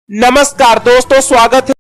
नमस्कार दोस्तों, स्वागत है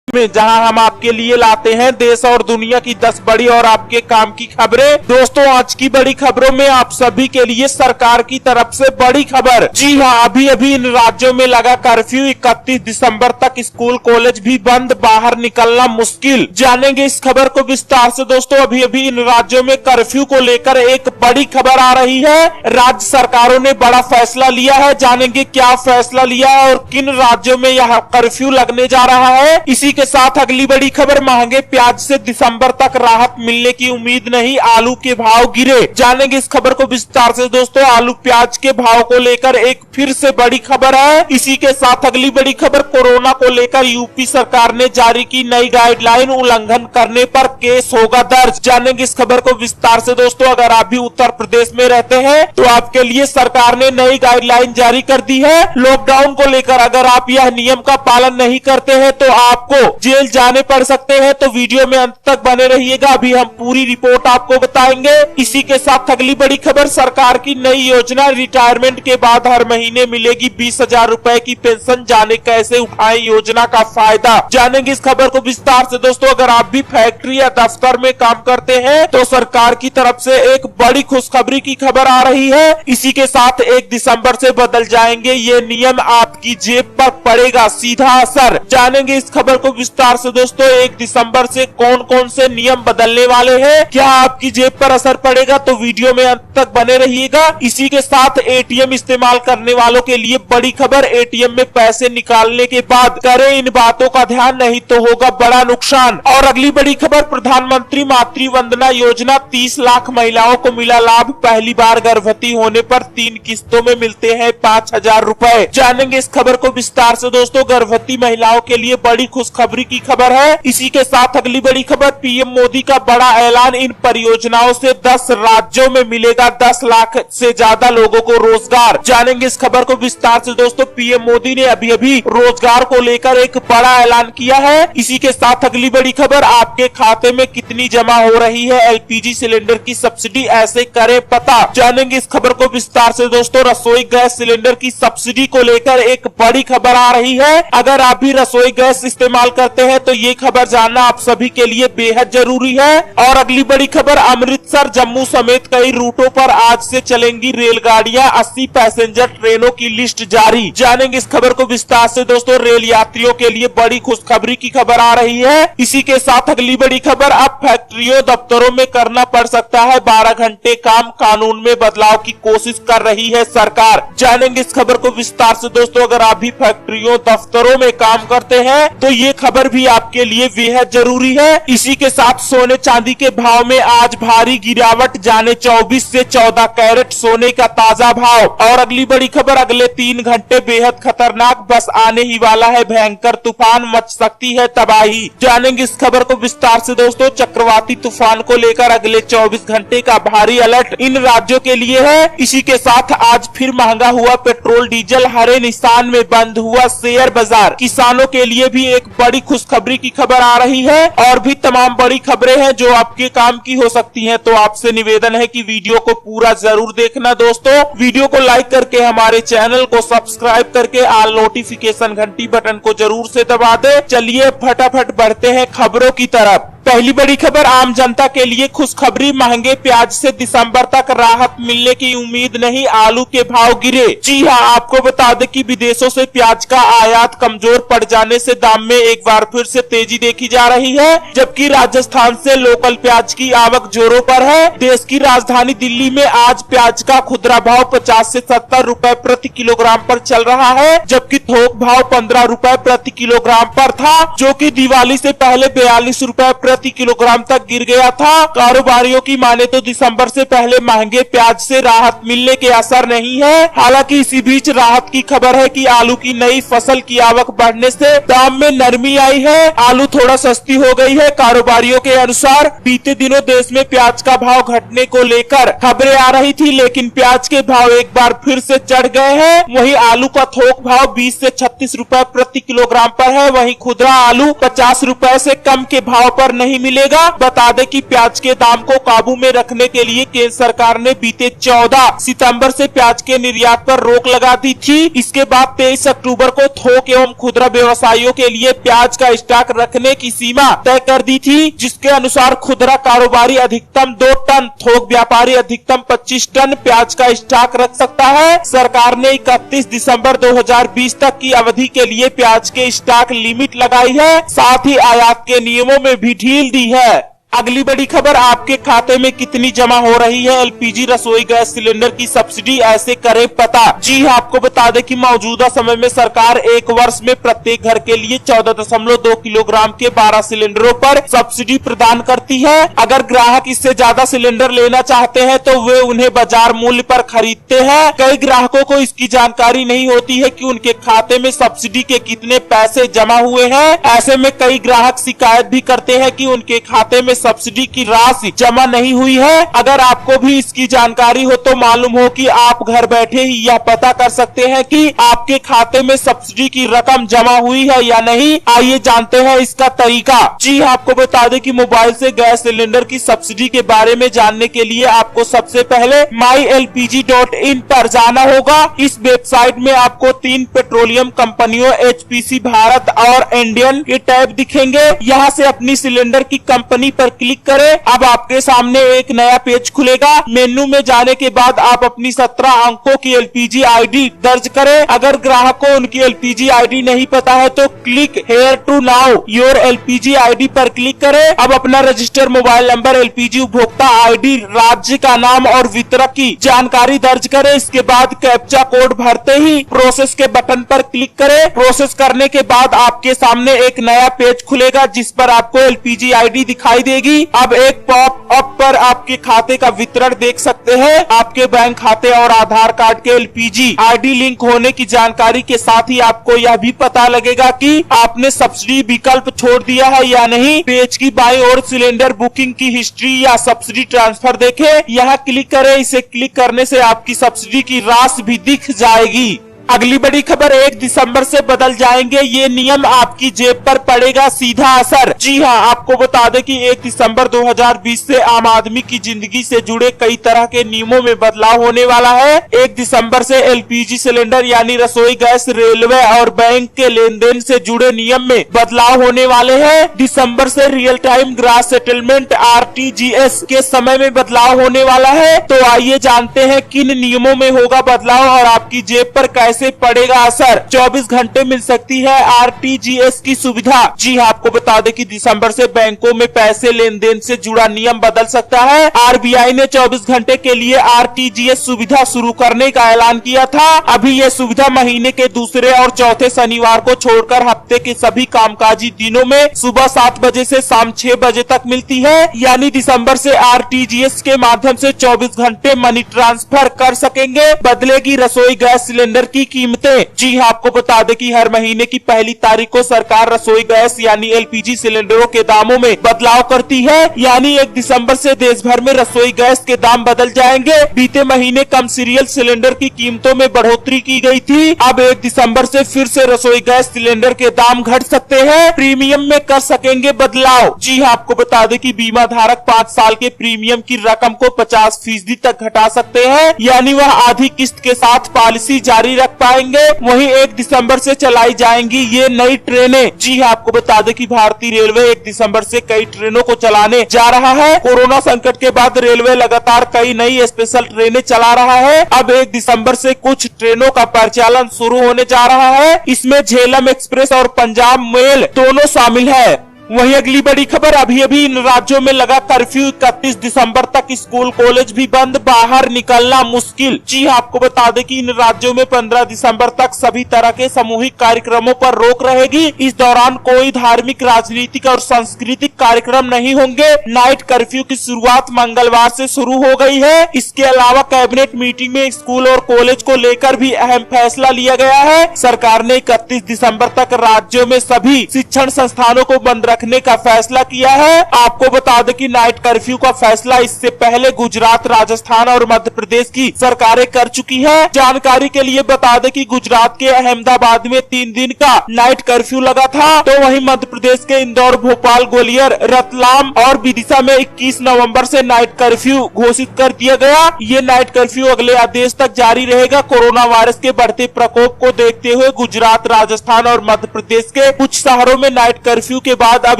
में जहां हम आपके लिए लाते हैं देश और दुनिया की 10 बड़ी और आपके काम की खबरें। दोस्तों, आज की बड़ी खबरों में आप सभी के लिए सरकार की तरफ से बड़ी खबर। जी हां, अभी अभी इन राज्यों में लगा कर्फ्यू। 31 दिसंबर तक स्कूल कॉलेज भी बंद, बाहर निकलना मुश्किल। जानेंगे इस खबर को विस्तार से। दोस्तों, अभी अभी इन राज्यों में कर्फ्यू को लेकर एक बड़ी खबर आ रही है। राज्य सरकारों ने बड़ा फैसला लिया है। जानेंगे क्या फैसला लिया है और किन राज्यों में यह कर्फ्यू लगने जा रहा है। इसी के साथ अगली बड़ी खबर, महंगे प्याज से दिसंबर तक राहत मिलने की उम्मीद नहीं, आलू के भाव गिरे। जानेंगे इस खबर को विस्तार से। दोस्तों, आलू प्याज के भाव को लेकर एक फिर से बड़ी खबर है। इसी के साथ अगली बड़ी खबर, कोरोना को लेकर यूपी सरकार ने जारी की नई गाइडलाइन, उल्लंघन करने पर केस होगा दर्ज। जानेंगे इस खबर को विस्तार से। दोस्तों, अगर आप भी उत्तर प्रदेश में रहते हैं तो आपके लिए सरकार ने नई गाइडलाइन जारी कर दी है। लॉकडाउन को लेकर अगर आप यह नियम का पालन नहीं करते हैं तो आपको जेल जाने पड़ सकते हैं। तो वीडियो में अंत तक बने रहिएगा, अभी हम पूरी रिपोर्ट आपको बताएंगे। इसी के साथ अगली बड़ी खबर, सरकार की नई योजना, रिटायरमेंट के बाद हर महीने मिलेगी 20,000 रुपए की पेंशन, जाने कैसे उठाएं योजना का फायदा। जानेंगे इस खबर को विस्तार से। दोस्तों, अगर आप भी फैक्ट्री या दफ्तर में काम करते हैं तो सरकार की तरफ से एक बड़ी खुशखबरी की खबर आ रही है। इसी के साथ 1 दिसंबर से बदल जाएंगे ये नियम, आपकी जेब पर पड़ेगा सीधा असर। जानेंगे इस खबर को विस्तार से। दोस्तों, 1 दिसंबर से कौन कौन से नियम बदलने वाले हैं, क्या आपकी जेब पर असर पड़ेगा, तो वीडियो में अंत तक बने रहिएगा। इसी के साथ एटीएम इस्तेमाल करने वालों के लिए बड़ी खबर, एटीएम में पैसे निकालने के बाद करें इन बातों का ध्यान, नहीं तो होगा बड़ा नुकसान। और अगली बड़ी खबर, प्रधानमंत्री मातृ वंदना योजना, 30 लाख महिलाओं को मिला लाभ। पहली बार गर्भवती होने पर 3 किस्तों में मिलते हैं 5,000 रुपए। जानेंगे इस खबर को विस्तार से। दोस्तों, गर्भवती महिलाओं के लिए बड़ी खुशखबरी की खबर है। इसी के साथ अगली बड़ी खबर, पीएम मोदी का बड़ा ऐलान, इन परियोजनाओं से 10 राज्यों में मिलेगा 10 लाख से ज्यादा लोगों को रोजगार। जानेंगे इस खबर को विस्तार से। दोस्तों, पीएम मोदी ने अभी अभी रोजगार को लेकर एक बड़ा ऐलान किया है। इसी के साथ अगली बड़ी खबर, आपके खाते में कितनी जमा हो रही है एलपीजी सिलेंडर की सब्सिडी, ऐसे करें पता। जानेंगे इस खबर को विस्तार से। दोस्तों, रसोई गैस सिलेंडर की सब्सिडी को लेकर एक बड़ी खबर आ रही है। अगर आप भी रसोई गैस इस्तेमाल करते हैं तो ये खबर जानना आप सभी के लिए बेहद जरूरी है। और अगली बड़ी खबर, अमृतसर जम्मू समेत कई रूटों पर आज से चलेंगी रेलगाड़ियां, 80 पैसेंजर ट्रेनों की लिस्ट जारी। जानेंगे इस खबर को विस्तार से। दोस्तों, रेल यात्रियों के लिए बड़ी खुशखबरी की खबर आ रही है। इसी के साथ अगली बड़ी खबर, अब फैक्ट्रियों दफ्तरों में करना पड़ सकता है 12 घंटे काम, कानून में बदलाव की कोशिश कर रही है सरकार। जानेंगे इस खबर को विस्तार से। दोस्तों, अगर आप भी फैक्ट्रियों दफ्तरों में काम करते हैं तो ये खबर भी आपके लिए बेहद जरूरी है। इसी के साथ सोने चांदी के भाव में आज भारी गिरावट, जाने 24 से 14 कैरेट सोने का ताजा भाव। और अगली बड़ी खबर, अगले 3 घंटे बेहद खतरनाक, बस आने ही वाला है भयंकर तूफान, मच सकती है तबाही। जानेंगे इस खबर को विस्तार से। दोस्तों, चक्रवाती तूफान को लेकर अगले 24 घंटे का भारी अलर्ट इन राज्यों के लिए है। इसी के साथ आज फिर महंगा हुआ पेट्रोल डीजल, हरे निशान में बंद हुआ शेयर बाजार। किसानों के लिए भी एक बड़ी खुशखबरी की खबर आ रही है। और भी तमाम बड़ी खबरें हैं जो आपके काम की हो सकती हैं, तो आपसे निवेदन है कि वीडियो को पूरा जरूर देखना। दोस्तों, वीडियो को लाइक करके हमारे चैनल को सब्सक्राइब करके ऑल नोटिफिकेशन घंटी बटन को जरूर से दबा दे। चलिए फटाफट बढ़ते हैं खबरों की तरफ। पहली बड़ी खबर, आम जनता के लिए खुशखबरी, महंगे प्याज से दिसंबर तक राहत मिलने की उम्मीद नहीं, आलू के भाव गिरे। जी हां, आपको बता दें कि विदेशों से प्याज का आयात कमजोर पड़ जाने से दाम में एक बार फिर से तेजी देखी जा रही है, जबकि राजस्थान से लोकल प्याज की आवक जोरों पर है। देश की राजधानी दिल्ली में आज प्याज का खुदरा भाव 50 से 70 रुपए प्रति किलोग्राम पर चल रहा है, जबकि थोक भाव 15 रुपए प्रति किलोग्राम पर था, जो कि दिवाली से पहले 42 रुपए प्रति किलोग्राम तक गिर गया था। कारोबारियों की माने तो दिसंबर से पहले महंगे प्याज से राहत मिलने के असर नहीं है। हालांकि इसी बीच राहत की खबर है कि आलू की नई फसल की आवक बढ़ने से दाम में नरमी आई है, आलू थोड़ा सस्ती हो गई है। कारोबारियों के अनुसार बीते दिनों देश में प्याज का भाव घटने को लेकर खबरें आ रही थी, लेकिन प्याज के भाव एक बार फिर से चढ़ गए हैं। वहीं आलू का थोक भाव 20 से 36 रुपए प्रति किलोग्राम पर है, वहीं खुदरा आलू 50 रुपए से कम के भाव पर नहीं मिलेगा। बता दें कि प्याज के दाम को काबू में रखने के लिए केंद्र सरकार ने बीते 14 सितंबर से प्याज के निर्यात पर रोक लगा दी थी। इसके बाद 23 अक्टूबर को थोक एवं खुदरा व्यवसायियों के लिए प्याज का स्टॉक रखने की सीमा तय कर दी थी, जिसके अनुसार खुदरा कारोबारी अधिकतम 2 टन, थोक व्यापारी अधिकतम 25 टन प्याज का स्टॉक रख सकता है। सरकार ने 31 दिसंबर 2020 तक की अवधि के लिए प्याज के स्टॉक लिमिट लगाई है, साथ ही आयात के नियमों में भी ढील दी है। अगली बड़ी खबर, आपके खाते में कितनी जमा हो रही है एलपीजी रसोई गैस सिलेंडर की सब्सिडी, ऐसे करें पता। जी हाँ, आपको बता दें कि मौजूदा समय में सरकार एक वर्ष में प्रत्येक घर के लिए 14.2 किलोग्राम के 12 सिलेंडरों पर सब्सिडी प्रदान करती है। अगर ग्राहक इससे ज्यादा सिलेंडर लेना चाहते हैं तो वे उन्हें बाजार मूल्य पर खरीदते हैं। कई ग्राहकों को इसकी जानकारी नहीं होती है कि उनके खाते में सब्सिडी के कितने पैसे जमा हुए हैं। ऐसे में कई ग्राहक शिकायत भी करते हैं कि उनके खाते में सब्सिडी की राशि जमा नहीं हुई है। अगर आपको भी इसकी जानकारी हो तो मालूम हो कि आप घर बैठे ही यह पता कर सकते हैं कि आपके खाते में सब्सिडी की रकम जमा हुई है या नहीं। आइए जानते हैं इसका तरीका। जी हाँ, आपको बता दें कि मोबाइल से गैस सिलेंडर की सब्सिडी के बारे में जानने के लिए आपको सबसे पहले mylpg.in पर जाना होगा। इस वेबसाइट में आपको 3 पेट्रोलियम कंपनियों एचपीसी, भारत और इंडियन के टैब दिखेंगे। यहाँ से अपनी सिलेंडर की कंपनी पर क्लिक करें। अब आपके सामने एक नया पेज खुलेगा। मेन्यू में जाने के बाद आप अपनी 17 अंकों की एलपीजी आईडी दर्ज करें। अगर ग्राहक को उनकी एलपीजी आईडी नहीं पता है तो click here to now your LPG ID पर क्लिक करें। अब अपना रजिस्टर्ड मोबाइल नंबर, एलपीजी उपभोक्ता आईडी, राज्य का नाम और वितरक की जानकारी दर्ज करें। इसके बाद कैप्चा कोड भरते ही प्रोसेस के बटन पर क्लिक करें। प्रोसेस करने के बाद आपके सामने एक नया पेज खुलेगा जिस पर आपको एलपीजी आईडी दिखाई देगी। अब एक पॉप अप पर आपके खाते का वितरण देख सकते हैं। आपके बैंक खाते और आधार कार्ड के एलपीजी आईडी लिंक होने की जानकारी के साथ ही आपको यह भी पता लगेगा कि आपने सब्सिडी विकल्प छोड़ दिया है या नहीं। पेज की बाईं ओर सिलेंडर बुकिंग की हिस्ट्री या सब्सिडी ट्रांसफर देखें, यहाँ क्लिक करें। इसे क्लिक करने से आपकी सब्सिडी की राशि भी दिख जाएगी। अगली बड़ी खबर, 1 दिसंबर से बदल जाएंगे ये नियम, आपकी जेब पर पड़ेगा सीधा असर। जी हाँ, आपको बता दें कि 1 दिसंबर 2020 से आम आदमी की जिंदगी से जुड़े कई तरह के नियमों में बदलाव होने वाला है। 1 दिसंबर से एलपीजी सिलेंडर यानी रसोई गैस, रेलवे और बैंक के लेन देन से जुड़े नियम में बदलाव होने वाले हैं। दिसंबर से real time gross settlement RTGS के समय में बदलाव होने वाला है। तो आइए जानते हैं किन नियमों में होगा बदलाव और आपकी जेब पर कैसे पड़ेगा असर। 24 घंटे मिल सकती है आरटीजीएस की सुविधा। जी हाँ, आपको बता दें कि दिसंबर से बैंकों में पैसे लेन देन से जुड़ा नियम बदल सकता है। आरबीआई ने 24 घंटे के लिए आरटीजीएस सुविधा शुरू करने का ऐलान किया था। अभी यह सुविधा महीने के दूसरे और चौथे शनिवार को छोड़कर हफ्ते के सभी कामकाजी दिनों में सुबह 7 बजे से शाम 6 बजे तक मिलती है। यानी दिसंबर से आरटीजीएस के माध्यम से 24 घंटे मनी ट्रांसफर कर सकेंगे। बदलेगी रसोई गैस सिलेंडर की कीमतें। जी हाँ, आपको बता दें कि हर महीने की पहली तारीख को सरकार रसोई गैस यानी एलपीजी सिलेंडरों के दामों में बदलाव करती है। यानी 1 दिसंबर से देश भर में रसोई गैस के दाम बदल जाएंगे। बीते महीने कम सीरियल सिलेंडर की कीमतों में बढ़ोतरी की गई थी। अब 1 दिसंबर से फिर से रसोई गैस सिलेंडर के दाम घट सकते हैं। प्रीमियम में कर सकेंगे बदलाव। जी हाँ, आपको बता दें कि बीमा धारक 5 साल के प्रीमियम की रकम को 50% तक घटा सकते हैं। यानी वह आधी किस्त के साथ पॉलिसी जारी रख पाएंगे। वहीं 1 दिसंबर से चलाई जाएंगी ये नई ट्रेनें। जी हाँ, आपको बता दें कि भारतीय रेलवे 1 दिसंबर से कई ट्रेनों को चलाने जा रहा है। कोरोना संकट के बाद रेलवे लगातार कई नई स्पेशल ट्रेनें चला रहा है। अब 1 दिसंबर से कुछ ट्रेनों का परिचालन शुरू होने जा रहा है। इसमें झेलम एक्सप्रेस और पंजाब मेल दोनों शामिल है। वहीं अगली बड़ी खबर, अभी अभी इन राज्यों में लगा कर्फ्यू। 31 दिसंबर तक स्कूल कॉलेज भी बंद, बाहर निकलना मुश्किल। जी हाँ, आपको बता दें कि इन राज्यों में 15 दिसंबर तक सभी तरह के सामूहिक कार्यक्रमों पर रोक रहेगी। इस दौरान कोई धार्मिक, राजनीतिक और सांस्कृतिक कार्यक्रम नहीं होंगे। नाइट कर्फ्यू की शुरुआत मंगलवार से शुरू हो गई है। इसके अलावा कैबिनेट मीटिंग में स्कूल और कॉलेज को लेकर भी अहम फैसला लिया गया है। सरकार ने 31 दिसंबर तक राज्यों में सभी शिक्षण संस्थानों को बंद रखने का फैसला किया है। आपको बता दें कि नाइट कर्फ्यू का फैसला इससे पहले गुजरात, राजस्थान और मध्य प्रदेश की सरकारें कर चुकी है। जानकारी के लिए बता दें कि गुजरात के अहमदाबाद में 3 दिन का नाइट कर्फ्यू लगा था, तो वहीं मध्य प्रदेश के इंदौर, भोपाल, ग्वालियर, रतलाम और विदिशा में 21 नवंबर से नाइट कर्फ्यू घोषित कर दिया गया। ये नाइट कर्फ्यू अगले आदेश तक जारी रहेगा। कोरोना वायरस के बढ़ते प्रकोप को देखते हुए गुजरात, राजस्थान और मध्य प्रदेश के कुछ शहरों में नाइट कर्फ्यू के बाद अब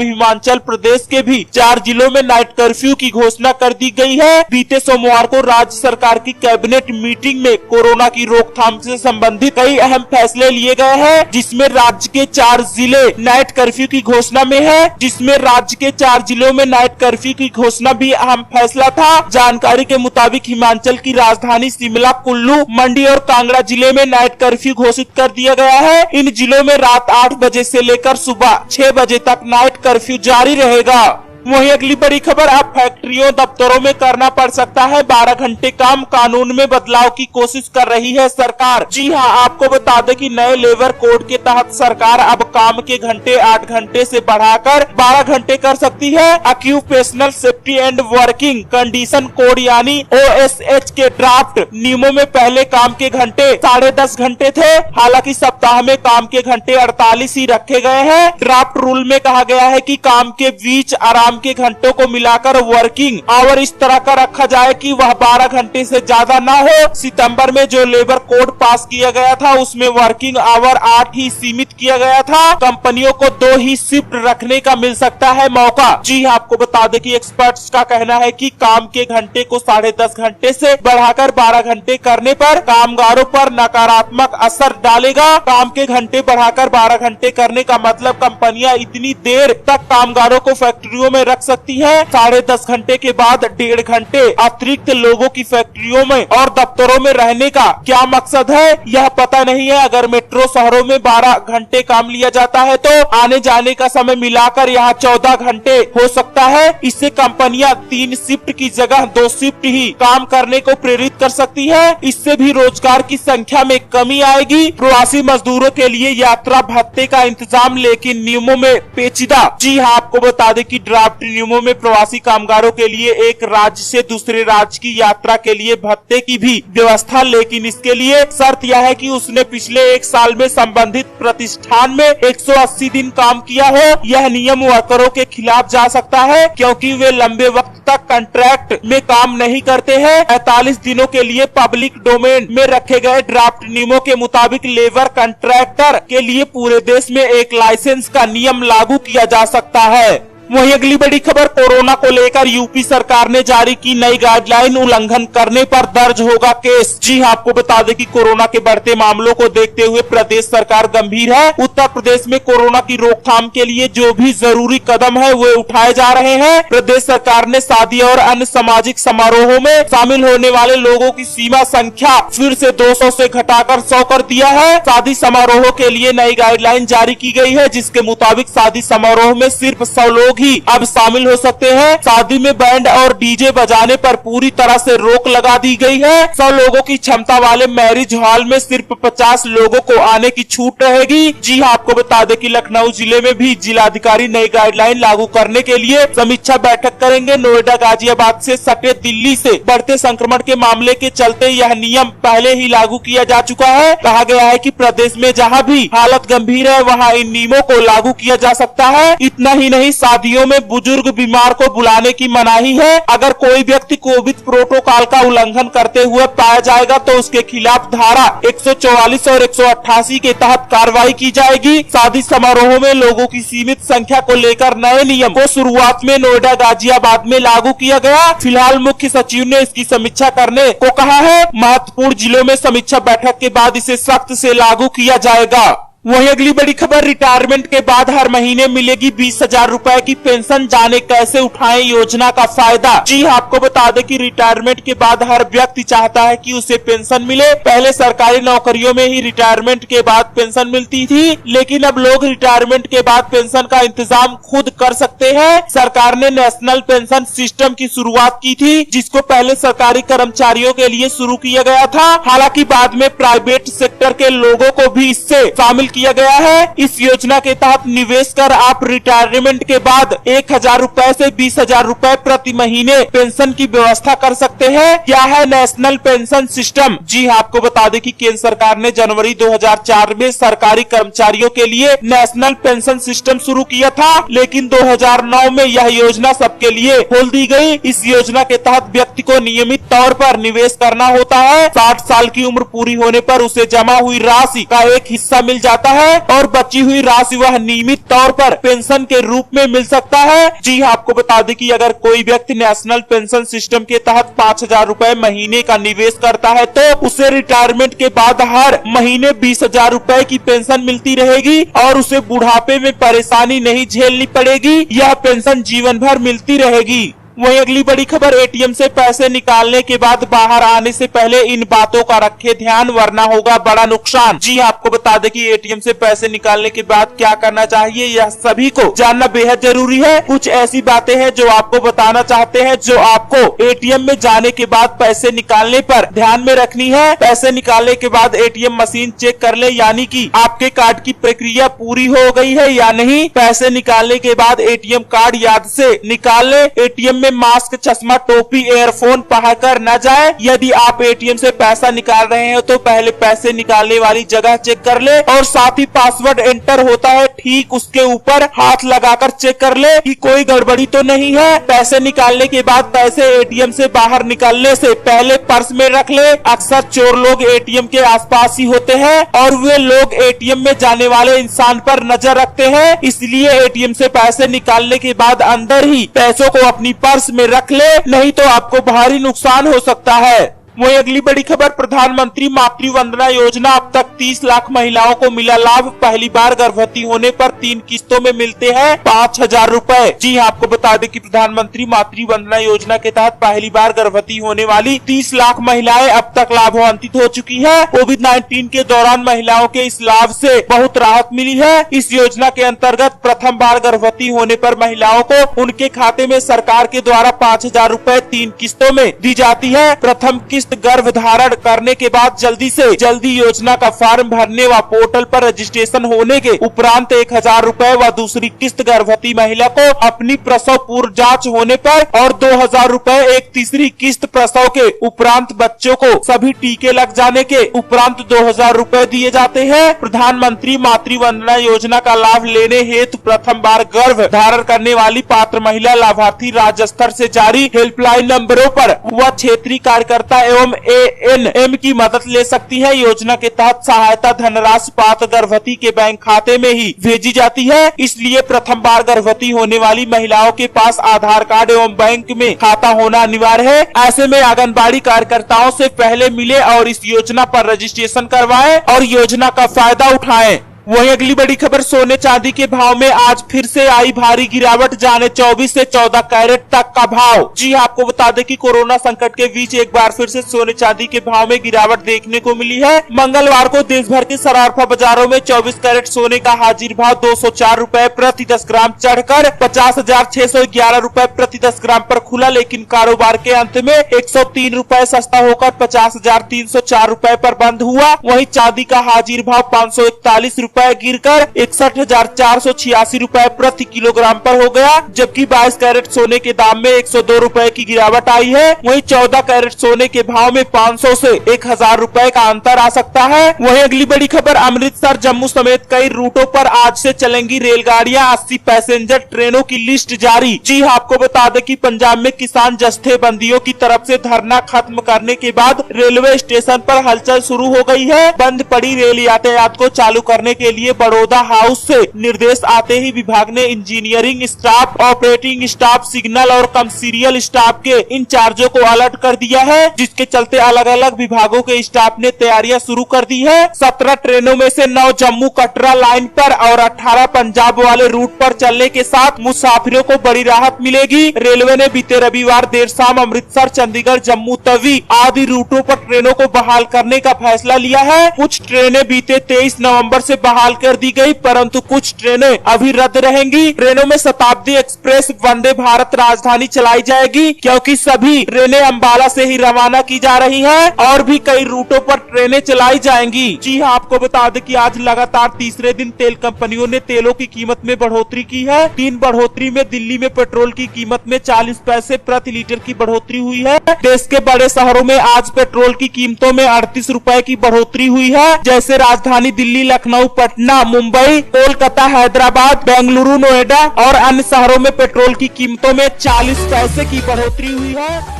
हिमाचल प्रदेश के भी 4 जिलों में नाइट कर्फ्यू की घोषणा कर दी गई है। बीते सोमवार को राज्य सरकार की कैबिनेट मीटिंग में कोरोना की रोकथाम से संबंधित कई अहम फैसले लिए गए हैं, जिसमें राज्य के 4 जिले नाइट कर्फ्यू की घोषणा में है। जिसमें राज्य के 4 जिलों में नाइट कर्फ्यू की घोषणा भी अहम फैसला था। जानकारी के मुताबिक हिमाचल की राजधानी शिमला, कुल्लू, मंडी और कांगड़ा जिले में नाइट कर्फ्यू घोषित कर दिया गया है। इन जिलों में रात 8 बजे से लेकर सुबह 6 बजे तक नाइट कर्फ्यू जारी रहेगा। वहीं अगली बड़ी खबर, अब फैक्ट्रियों, दफ्तरों में करना पड़ सकता है 12 घंटे काम, कानून में बदलाव की कोशिश कर रही है सरकार। जी हां, आपको बता दें कि नए लेबर कोड के तहत सरकार अब काम के घंटे 8 घंटे से बढ़ाकर 12 घंटे कर सकती है। Occupational safety and working condition code यानी OSH के ड्राफ्ट नियमों में पहले काम के घंटे 10.5 घंटे थे। हालांकि सप्ताह में काम के घंटे 48 ही रखे गए हैं। ड्राफ्ट रूल में कहा गया है कि काम के बीच आराम के घंटों को मिलाकर वर्किंग आवर इस तरह का रखा जाए कि वह 12 घंटे से ज्यादा न हो। सितंबर में जो लेबर कोड पास किया गया था उसमें वर्किंग आवर 8 ही सीमित किया गया था। कंपनियों को 2 ही शिफ्ट रखने का मिल सकता है मौका। जी आपको बता दें कि एक्सपर्ट्स का कहना है कि काम के घंटे को 10.5 घंटे से बढ़ाकर 12 घंटे करने पर कामगारों पर नकारात्मक असर डालेगा। काम के घंटे बढ़ाकर 12 घंटे करने का मतलब कंपनियां इतनी देर तक कामगारों को फैक्ट्रियों में रख सकती है। 10.5 घंटे के बाद 1.5 घंटे अतिरिक्त लोगों की फैक्ट्रियों में और दफ्तरों में रहने का क्या मकसद है, यह पता नहीं है। अगर मेट्रो शहरों में 12 घंटे काम लिया जाता है तो आने जाने का समय मिलाकर यहाँ 14 घंटे हो सकता है। इससे कंपनियां 3 शिफ्ट की जगह 2 शिफ्ट ही काम करने को प्रेरित कर सकती है। इससे भी रोजगार की संख्या में कमी आएगी। प्रवासी मजदूरों के लिए यात्रा भत्ते का इंतजाम लेकिन नियमों में पेचीदा। जी हाँ, आपको बता दें कि ड्राफ्ट नियमों में प्रवासी कामगारों के लिए एक राज्य से दूसरे राज्य की यात्रा के लिए भत्ते की भी व्यवस्था, लेकिन इसके लिए शर्त यह है कि उसने पिछले 1 साल में संबंधित प्रतिष्ठान में 180 दिन काम किया हो। यह नियम वर्करों के खिलाफ जा सकता है क्योंकि वे लंबे वक्त तक कॉन्ट्रैक्ट में काम नहीं करते हैं। 45 दिनों के लिए पब्लिक डोमेन में रखे गए ड्राफ्ट नियमों के मुताबिक लेबर कॉन्ट्रैक्टर के लिए पूरे देश में एक लाइसेंस का नियम लागू किया जा सकता है। वहीं अगली बड़ी खबर, कोरोना को लेकर यूपी सरकार ने जारी की नई गाइडलाइन, उल्लंघन करने पर दर्ज होगा केस। जी हां, आपको बता दें कि कोरोना के बढ़ते मामलों को देखते हुए प्रदेश सरकार गंभीर है। उत्तर प्रदेश में कोरोना की रोकथाम के लिए जो भी जरूरी कदम है वे उठाए जा रहे हैं। प्रदेश सरकार ने शादी और अन्य सामाजिक समारोहों में शामिल होने वाले लोगों की सीमा संख्या फिर से 200 से घटाकर 100 कर दिया है। शादी समारोहों के लिए नई गाइडलाइन जारी की गई है, जिसके मुताबिक शादी समारोह में सिर्फ 100 लोग ही अब शामिल हो सकते हैं। शादी में बैंड और डीजे बजाने पर पूरी तरह से रोक लगा दी गई है। 100 लोगों की क्षमता वाले मैरिज हॉल में सिर्फ 50 लोगों को आने की छूट रहेगी। जी हां, आपको बता दें कि लखनऊ जिले में भी जिलाधिकारी नई गाइडलाइन लागू करने के लिए समीक्षा बैठक करेंगे। नोएडा, गाजियाबाद से सटे दिल्ली से बढ़ते संक्रमण के मामले के चलते यह नियम पहले ही लागू किया जा चुका है। कहा गया है कि प्रदेश में जहां भी हालत गंभीर है वहां इन नियमों को लागू किया जा सकता है। इतना ही नहीं, शादियों में बुजुर्ग बीमार को बुलाने की मनाही है। अगर कोई व्यक्ति कोविड प्रोटोकॉल का उल्लंघन करते हुए पाया जाएगा तो उसके खिलाफ धारा 144 और 188 के तहत कार्रवाई की जाएगी। शादी समारोह में लोगों की सीमित संख्या को लेकर नए नियम को शुरुआत में नोएडा, गाजियाबाद में लागू किया गया। फिलहाल मुख्य सचिव ने इसकी समीक्षा करने को कहा है। महत्वपूर्ण जिलों में समीक्षा बैठक के बाद इसे सख्त से लागू किया जाएगा। वहीं अगली बड़ी खबर, रिटायरमेंट के बाद हर महीने मिलेगी 20,000 रुपए की पेंशन, जाने कैसे उठाएं योजना का फायदा। जी आपको बता दें कि रिटायरमेंट के बाद हर व्यक्ति चाहता है कि उसे पेंशन मिले। पहले सरकारी नौकरियों में ही रिटायरमेंट के बाद पेंशन मिलती थी, लेकिन अब लोग रिटायरमेंट के बाद पेंशन का इंतजाम खुद कर सकते हैं। सरकार ने नेशनल पेंशन सिस्टम की शुरुआत की थी, जिसको पहले सरकारी कर्मचारियों के लिए शुरू किया गया था। हालांकि बाद में प्राइवेट सेक्टर के लोगों को भी इससे शामिल किया गया है। इस योजना के तहत निवेश कर आप रिटायरमेंट के बाद 1000 रूपए से 20,000 रूपए प्रति महीने पेंशन की व्यवस्था कर सकते हैं। क्या है नेशनल पेंशन सिस्टम? जी आपको बता दें कि केंद्र सरकार ने जनवरी 2004 में सरकारी कर्मचारियों के लिए नेशनल पेंशन सिस्टम शुरू किया था, लेकिन 2009 में यह योजना सबके लिए खोल दी गई। इस योजना के तहत व्यक्ति को नियमित तौर पर निवेश करना होता है। 60 साल की उम्र पूरी होने पर उसे जमा हुई राशि का एक हिस्सा मिल जाता है और बची हुई राशि वह नियमित तौर पर पेंशन के रूप में मिल सकता है। जी आपको बता दें कि अगर कोई व्यक्ति नेशनल पेंशन सिस्टम के तहत 5,000 रूपए महीने का निवेश करता है तो उसे रिटायरमेंट के बाद हर महीने 20,000 रूपए की पेंशन मिलती रहेगी और उसे बुढ़ापे में परेशानी नहीं झेलनी पड़ेगी। यह पेंशन जीवन भर मिलती रहेगी। वहीं अगली बड़ी खबर, एटीएम से पैसे निकालने के बाद बाहर आने से पहले इन बातों का रखे ध्यान वरना होगा बड़ा नुकसान। जी आपको बता दें कि एटीएम से पैसे निकालने के बाद क्या करना चाहिए यह सभी को जानना बेहद जरूरी है। कुछ ऐसी बातें हैं जो आपको बताना चाहते हैं जो आपको एटीएम में जाने के बाद पैसे निकालने पर ध्यान में रखनी है। पैसे निकालने के बाद एटीएम मशीन चेक कर ले, यानी कि आपके कार्ड की प्रक्रिया पूरी हो गई है या नहीं। पैसे निकालने के बाद एटीएम कार्ड याद से निकाल ले। एटीएम में मास्क, चश्मा, टोपी, एयरफोन पहनकर न जाए। यदि आप एटीएम से पैसा निकाल रहे हैं तो पहले पैसे निकालने वाली जगह चेक कर ले और साथ ही पासवर्ड एंटर होता है ठीक उसके ऊपर हाथ लगाकर चेक कर ले कि कोई गड़बड़ी तो नहीं है। पैसे निकालने के बाद पैसे एटीएम से बाहर निकलने से पहले पर्स में रख ले। अक्सर चोर लोग एटीएम के आसपास ही होते हैं और वे लोग एटीएम में जाने वाले इंसान पर नजर रखते हैं, इसलिए एटीएम से पैसे निकालने के बाद अंदर ही पैसों को अपनी पर्स में रख ले, नहीं तो आपको भारी नुकसान हो सकता है। वही अगली बड़ी खबर, प्रधानमंत्री मातृ वंदना योजना, अब तक 30 लाख महिलाओं को मिला लाभ। पहली बार गर्भवती होने पर 3 किस्तों में मिलते हैं 5,000 रूपए। जी आपको बता दें कि प्रधानमंत्री मातृ वंदना योजना के तहत पहली बार गर्भवती होने वाली 30 लाख महिलाएं अब तक लाभान्वित हो चुकी है। कोविड-19 के दौरान महिलाओं के इस लाभ से बहुत राहत मिली है। इस योजना के अंतर्गत प्रथम बार गर्भवती होने पर महिलाओं को उनके खाते में सरकार के द्वारा 5,000 रूपए 3 किस्तों में दी जाती है। प्रथम किस्त गर्भ धारण करने के बाद जल्दी से जल्दी योजना का फॉर्म भरने व पोर्टल पर रजिस्ट्रेशन होने के उपरांत 1,000 रूपए व दूसरी किस्त गर्भवती महिला को अपनी प्रसव पूर्व जांच होने पर और 2,000 रूपए एक तीसरी किस्त प्रसव के उपरांत बच्चों को सभी टीके लग जाने के उपरांत 2,000 रूपए दिए जाते हैं। प्रधानमंत्री मातृ वंदना योजना का लाभ लेने हेतु प्रथम बार गर्भ धारण करने वाली पात्र महिला लाभार्थी राज्य स्तर से जारी हेल्पलाइन नंबरों पर व क्षेत्रीय कार्यकर्ता एवं ANM की मदद ले सकती है। योजना के तहत सहायता धनराशि पात्र गर्भवती के बैंक खाते में ही भेजी जाती है, इसलिए प्रथम बार गर्भवती होने वाली महिलाओं के पास आधार कार्ड एवं बैंक में खाता होना अनिवार्य है। ऐसे में आंगनबाड़ी कार्यकर्ताओं से पहले मिले और इस योजना पर रजिस्ट्रेशन करवाएं और योजना का फायदा उठाएं। वही अगली बड़ी खबर, सोने चांदी के भाव में आज फिर से आई भारी गिरावट, जाने 24 से 14 कैरेट तक का भाव। जी आपको बता दें कि कोरोना संकट के बीच एक बार फिर से सोने चांदी के भाव में गिरावट देखने को मिली है। मंगलवार को देश भर के सराफा बाजारों में 24 कैरेट सोने का हाजिर भाव 204 रूपए प्रति 10 ग्राम चढ़कर 50,611 रूपए प्रति 10 ग्राम पर खुला, लेकिन कारोबार के अंत में 103 रूपए सस्ता होकर 50,304 रूपए पर बंद हुआ। वहीं चांदी का हाजिर भाव 541 रूपए गिरकर 61,486 रूपए प्रति किलोग्राम पर हो गया, जबकि 22 कैरेट सोने के दाम में 102 रूपए की गिरावट आई है। वहीं 14 कैरेट सोने के भाव में 500 से 1,000 रूपए का अंतर आ सकता है। वहीं अगली बड़ी खबर, अमृतसर जम्मू समेत कई रूटों पर आज से चलेंगी रेलगाड़ियां, 80 पैसेंजर ट्रेनों की लिस्ट जारी। जी आपको बता दें कि पंजाब में किसान जत्थेबंदियों की तरफ से धरना खत्म करने के बाद रेलवे स्टेशन पर हलचल शुरू हो गई है। बंद पड़ी रेल यातायात को चालू करने के लिए बड़ौदा हाउस से निर्देश आते ही विभाग ने engineering staff, operating staff, signal और कमर्शियल स्टाफ के इंचार्जों को अलर्ट कर दिया है, जिसके चलते अलग अलग विभागों के स्टाफ ने तैयारियां शुरू कर दी है। 17 ट्रेनों में से 9 जम्मू कटरा लाइन पर और 18 पंजाब वाले रूट पर चलने के साथ मुसाफिरों को बड़ी राहत मिलेगी। रेलवे ने बीते रविवार देर शाम अमृतसर, चंडीगढ़, जम्मू तवी आदि रूटों पर ट्रेनों को बहाल करने का फैसला लिया है। कुछ ट्रेनें बीते 23 नवम्बर से बहाल कर दी गई, परंतु कुछ ट्रेनें अभी रद्द रहेंगी। ट्रेनों में शताब्दी एक्सप्रेस, वंदे भारत, राजधानी चलाई जाएगी, क्योंकि सभी ट्रेनें अंबाला से ही रवाना की जा रही हैं और भी कई रूटों पर ट्रेनें चलाई जाएंगी। जी हां, आपको बता दें कि आज लगातार तीसरे दिन तेल कंपनियों ने तेलों की कीमत में बढ़ोतरी की है। 3 बढ़ोतरी में दिल्ली में पेट्रोल की कीमत में 40 पैसे प्रति लीटर की बढ़ोतरी हुई है। देश के बड़े शहरों में आज पेट्रोल की कीमतों में 38 रुपए की बढ़ोतरी हुई है। जैसे राजधानी दिल्ली, लखनऊ, पटना, मुंबई, कोलकाता, हैदराबाद, बेंगलुरु, नोएडा और अन्य शहरों में पेट्रोल की कीमतों में 40 पैसे की बढ़ोतरी हुई है।